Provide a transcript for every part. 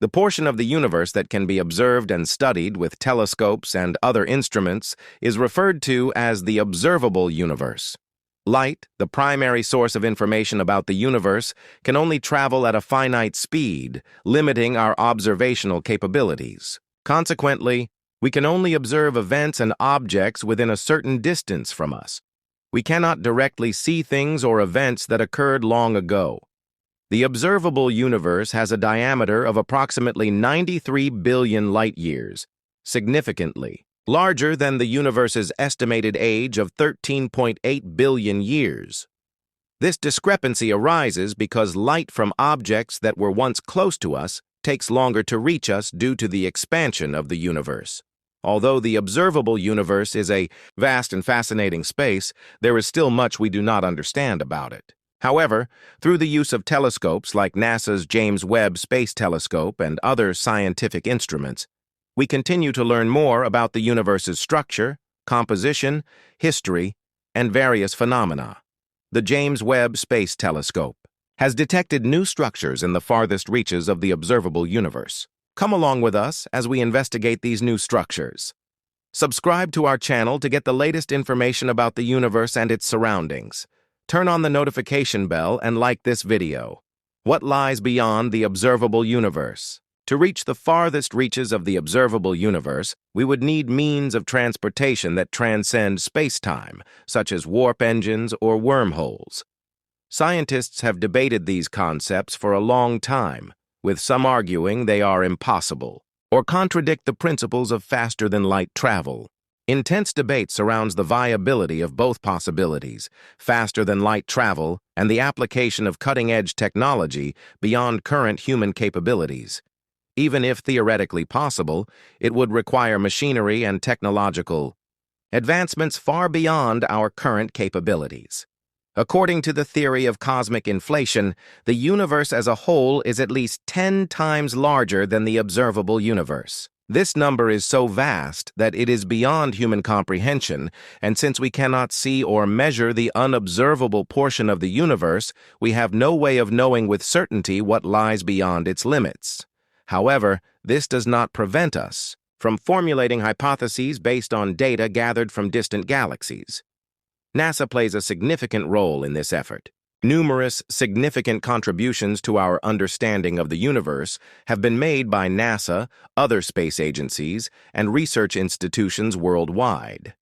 The portion of the universe that can be observed and studied with telescopes and other instruments is referred to as the observable universe. Light, the primary source of information about the universe, can only travel at a finite speed, limiting our observational capabilities. Consequently, we can only observe events and objects within a certain distance from us. We cannot directly see things or events that occurred long ago. The observable universe has a diameter of approximately 93 billion light-years, significantly larger than the universe's estimated age of 13.8 billion years. This discrepancy arises because light from objects that were once close to us takes longer to reach us due to the expansion of the universe. Although the observable universe is a vast and fascinating space, there is still much we do not understand about it. However, through the use of telescopes like NASA's James Webb Space Telescope and other scientific instruments, we continue to learn more about the universe's structure, composition, history, and various phenomena. The James Webb Space Telescope has detected new structures in the farthest reaches of the observable universe. Come along with us as we investigate these new structures. Subscribe to our channel to get the latest information about the universe and its surroundings. Turn on the notification bell and like this video. What lies beyond the observable universe? To reach the farthest reaches of the observable universe, we would need means of transportation that transcend space-time, such as warp engines or wormholes. Scientists have debated these concepts for a long time, with some arguing they are impossible or contradict the principles of faster-than-light travel. Intense debate surrounds the viability of both possibilities, faster-than-light travel and the application of cutting-edge technology beyond current human capabilities. Even if theoretically possible, it would require machinery and technological advancements far beyond our current capabilities. According to the theory of cosmic inflation, the universe as a whole is at least 10 times larger than the observable universe. This number is so vast that it is beyond human comprehension, and since we cannot see or measure the unobservable portion of the universe, we have no way of knowing with certainty what lies beyond its limits. However, this does not prevent us from formulating hypotheses based on data gathered from distant galaxies. NASA plays a significant role in this effort. Numerous significant contributions to our understanding of the universe have been made by NASA, other space agencies, and research institutions worldwide.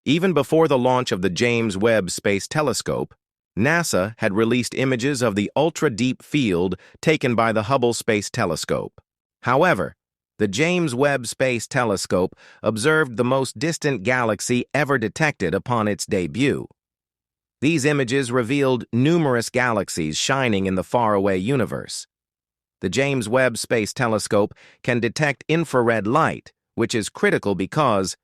Even before the launch of the James Webb Space Telescope, NASA had released images of the ultra-deep field taken by the Hubble Space Telescope. However, the James Webb Space Telescope observed the most distant galaxy ever detected upon its debut. These images revealed numerous galaxies shining in the faraway universe. The James Webb Space Telescope can detect infrared light, which is critical because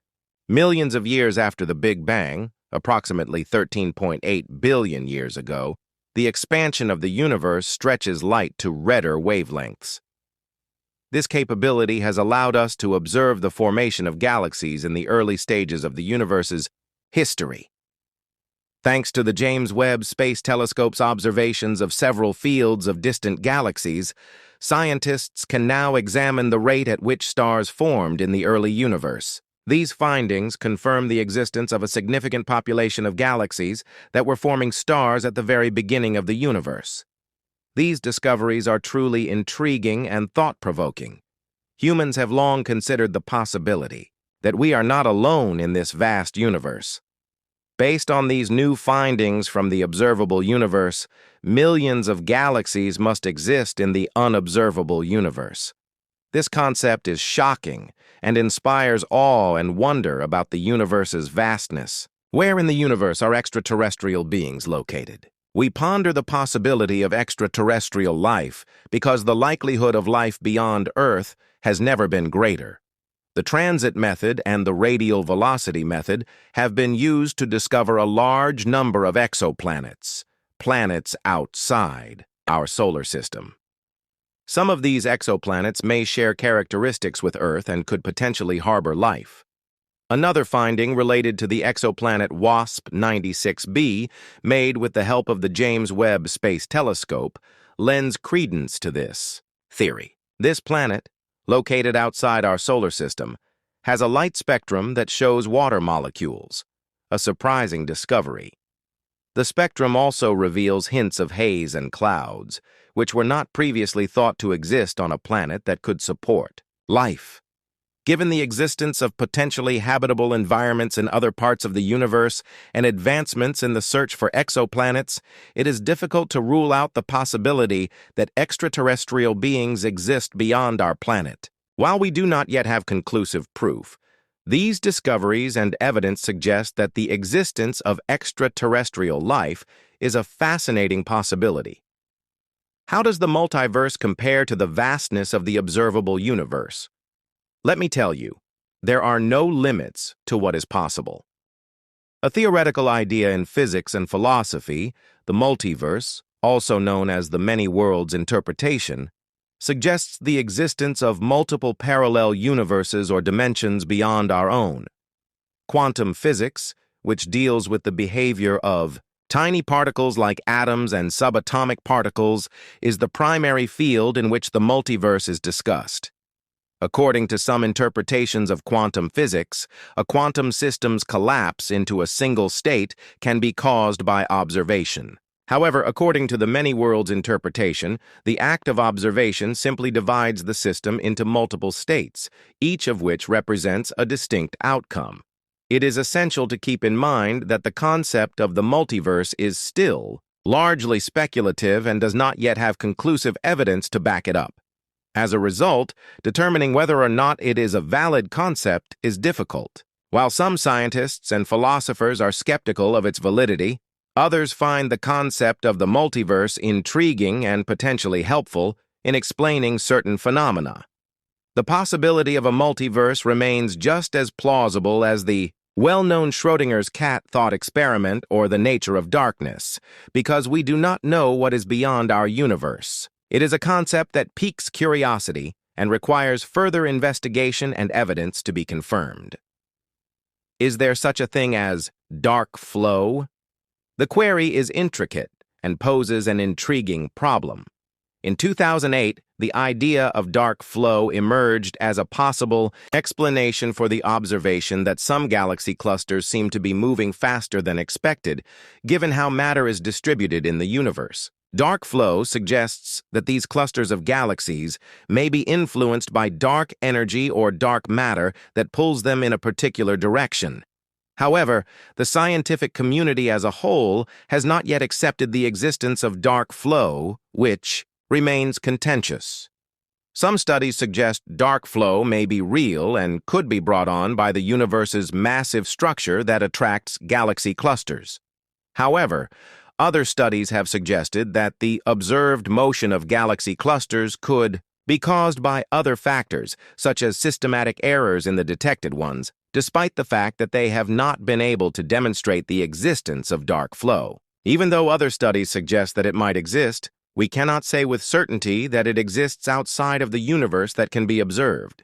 millions of years after the Big Bang, approximately 13.8 billion years ago, the expansion of the universe stretches light to redder wavelengths. This capability has allowed us to observe the formation of galaxies in the early stages of the universe's history. Thanks to the James Webb Space Telescope's observations of several fields of distant galaxies, scientists can now examine the rate at which stars formed in the early universe. These findings confirm the existence of a significant population of galaxies that were forming stars at the very beginning of the universe. These discoveries are truly intriguing and thought-provoking. Humans have long considered the possibility that we are not alone in this vast universe. Based on these new findings from the observable universe, millions of galaxies must exist in the unobservable universe. This concept is shocking and inspires awe and wonder about the universe's vastness. Where in the universe are extraterrestrial beings located? We ponder the possibility of extraterrestrial life because the likelihood of life beyond Earth has never been greater. The transit method and the radial velocity method have been used to discover a large number of exoplanets, planets outside our solar system. Some of these exoplanets may share characteristics with Earth and could potentially harbor life. Another finding related to the exoplanet WASP-96b, made with the help of the James Webb Space Telescope, lends credence to this theory. This planet, located outside our solar system, has a light spectrum that shows water molecules, a surprising discovery. The spectrum also reveals hints of haze and clouds, which were not previously thought to exist on a planet that could support life. Given the existence of potentially habitable environments in other parts of the universe and advancements in the search for exoplanets, it is difficult to rule out the possibility that extraterrestrial beings exist beyond our planet. While we do not yet have conclusive proof, these discoveries and evidence suggest that the existence of extraterrestrial life is a fascinating possibility. How does the multiverse compare to the vastness of the observable universe? Let me tell you, there are no limits to what is possible. A theoretical idea in physics and philosophy, the multiverse, also known as the many worlds interpretation, suggests the existence of multiple parallel universes or dimensions beyond our own. Quantum physics, which deals with the behavior of tiny particles like atoms and subatomic particles, is the primary field in which the multiverse is discussed. According to some interpretations of quantum physics, a quantum system's collapse into a single state can be caused by observation. However, according to the many worlds interpretation, the act of observation simply divides the system into multiple states, each of which represents a distinct outcome. It is essential to keep in mind that the concept of the multiverse is still largely speculative and does not yet have conclusive evidence to back it up. As a result, determining whether or not it is a valid concept is difficult. While some scientists and philosophers are skeptical of its validity, others find the concept of the multiverse intriguing and potentially helpful in explaining certain phenomena. The possibility of a multiverse remains just as plausible as the well-known Schrödinger's cat thought experiment or the nature of darkness, because we do not know what is beyond our universe. It is a concept that piques curiosity and requires further investigation and evidence to be confirmed. Is there such a thing as dark flow? The query is intricate and poses an intriguing problem. In 2008, the idea of dark flow emerged as a possible explanation for the observation that some galaxy clusters seem to be moving faster than expected, given how matter is distributed in the universe. Dark flow suggests that these clusters of galaxies may be influenced by dark energy or dark matter that pulls them in a particular direction. However, the scientific community as a whole has not yet accepted the existence of dark flow, which remains contentious. Some studies suggest dark flow may be real and could be brought on by the universe's massive structure that attracts galaxy clusters. However, other studies have suggested that the observed motion of galaxy clusters could be caused by other factors, such as systematic errors in the detected ones, despite the fact that they have not been able to demonstrate the existence of dark flow. Even though other studies suggest that it might exist, we cannot say with certainty that it exists outside of the universe that can be observed.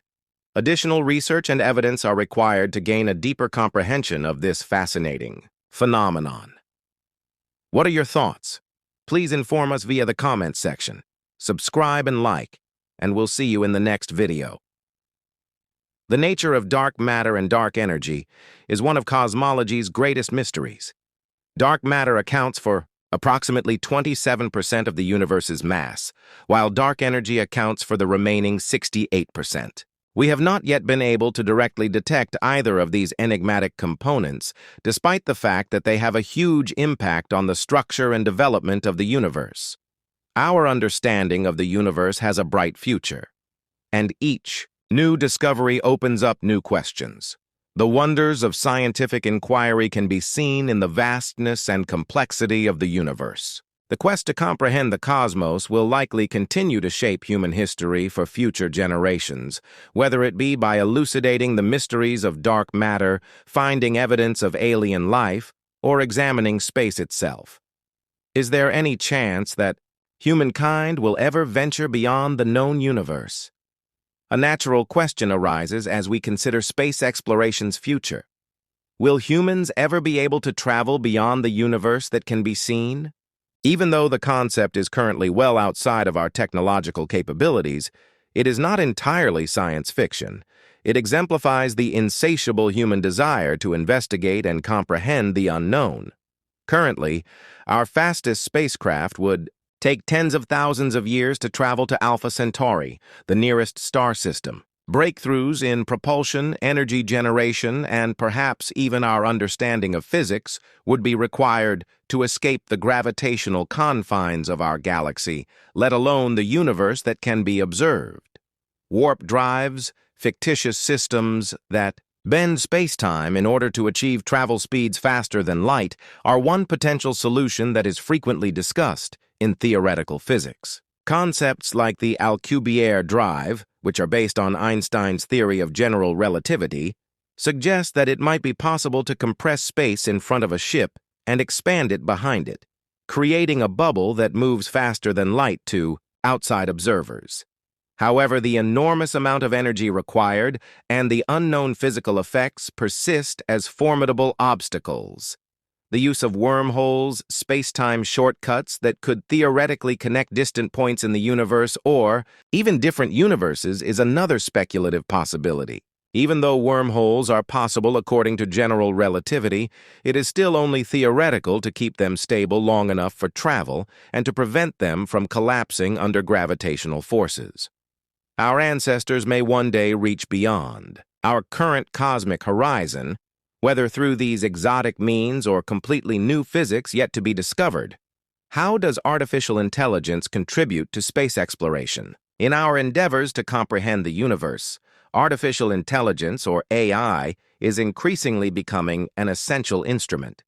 Additional research and evidence are required to gain a deeper comprehension of this fascinating phenomenon. What are your thoughts? Please inform us via the comments section. Subscribe and like, and we'll see you in the next video. The nature of dark matter and dark energy is one of cosmology's greatest mysteries. Dark matter accounts for approximately 27% of the universe's mass, while dark energy accounts for the remaining 68%. We have not yet been able to directly detect either of these enigmatic components, despite the fact that they have a huge impact on the structure and development of the universe. Our understanding of the universe has a bright future, and each new discovery opens up new questions. The wonders of scientific inquiry can be seen in the vastness and complexity of the universe. The quest to comprehend the cosmos will likely continue to shape human history for future generations, whether it be by elucidating the mysteries of dark matter, finding evidence of alien life, or examining space itself. Is there any chance that humankind will ever venture beyond the known universe? A natural question arises as we consider space exploration's future. Will humans ever be able to travel beyond the universe that can be seen? Even though the concept is currently well outside of our technological capabilities, It is not entirely science fiction. It exemplifies the insatiable human desire to investigate and comprehend the unknown. Currently, our fastest spacecraft would take tens of thousands of years to travel to Alpha Centauri, the nearest star system. Breakthroughs in propulsion, energy generation, and perhaps even our understanding of physics would be required to escape the gravitational confines of our galaxy, let alone the universe that can be observed. Warp drives, fictitious systems that bend spacetime in order to achieve travel speeds faster than light are one potential solution that is frequently discussed in theoretical physics. Concepts like the Alcubierre drive, which are based on Einstein's theory of general relativity, suggest that it might be possible to compress space in front of a ship and expand it behind it, creating a bubble that moves faster than light to outside observers. However, the enormous amount of energy required and the unknown physical effects persist as formidable obstacles. The use of wormholes, space-time shortcuts that could theoretically connect distant points in the universe or even different universes is another speculative possibility. Even though wormholes are possible according to general relativity, it is still only theoretical to keep them stable long enough for travel and to prevent them from collapsing under gravitational forces. Our ancestors may one day reach beyond our current cosmic horizon, whether through these exotic means or completely new physics yet to be discovered. How does artificial intelligence contribute to space exploration? In our endeavors to comprehend the universe, artificial intelligence, or AI, is increasingly becoming an essential instrument.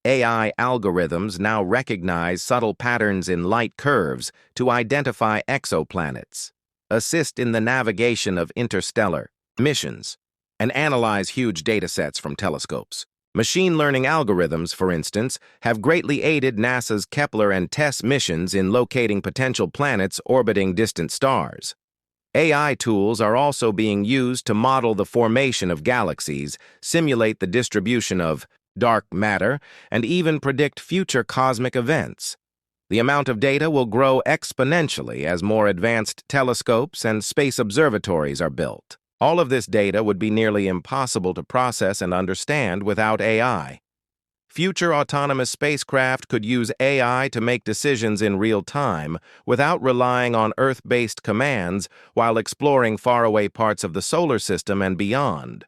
AI algorithms now recognize subtle patterns in light curves to identify exoplanets, assist in the navigation of interstellar missions, and analyze huge datasets from telescopes. Machine learning algorithms, for instance, have greatly aided NASA's Kepler and TESS missions in locating potential planets orbiting distant stars. AI tools are also being used to model the formation of galaxies, simulate the distribution of dark matter, and even predict future cosmic events. The amount of data will grow exponentially as more advanced telescopes and space observatories are built. All of this data would be nearly impossible to process and understand without AI. Future autonomous spacecraft could use AI to make decisions in real time without relying on Earth-based commands while exploring faraway parts of the solar system and beyond.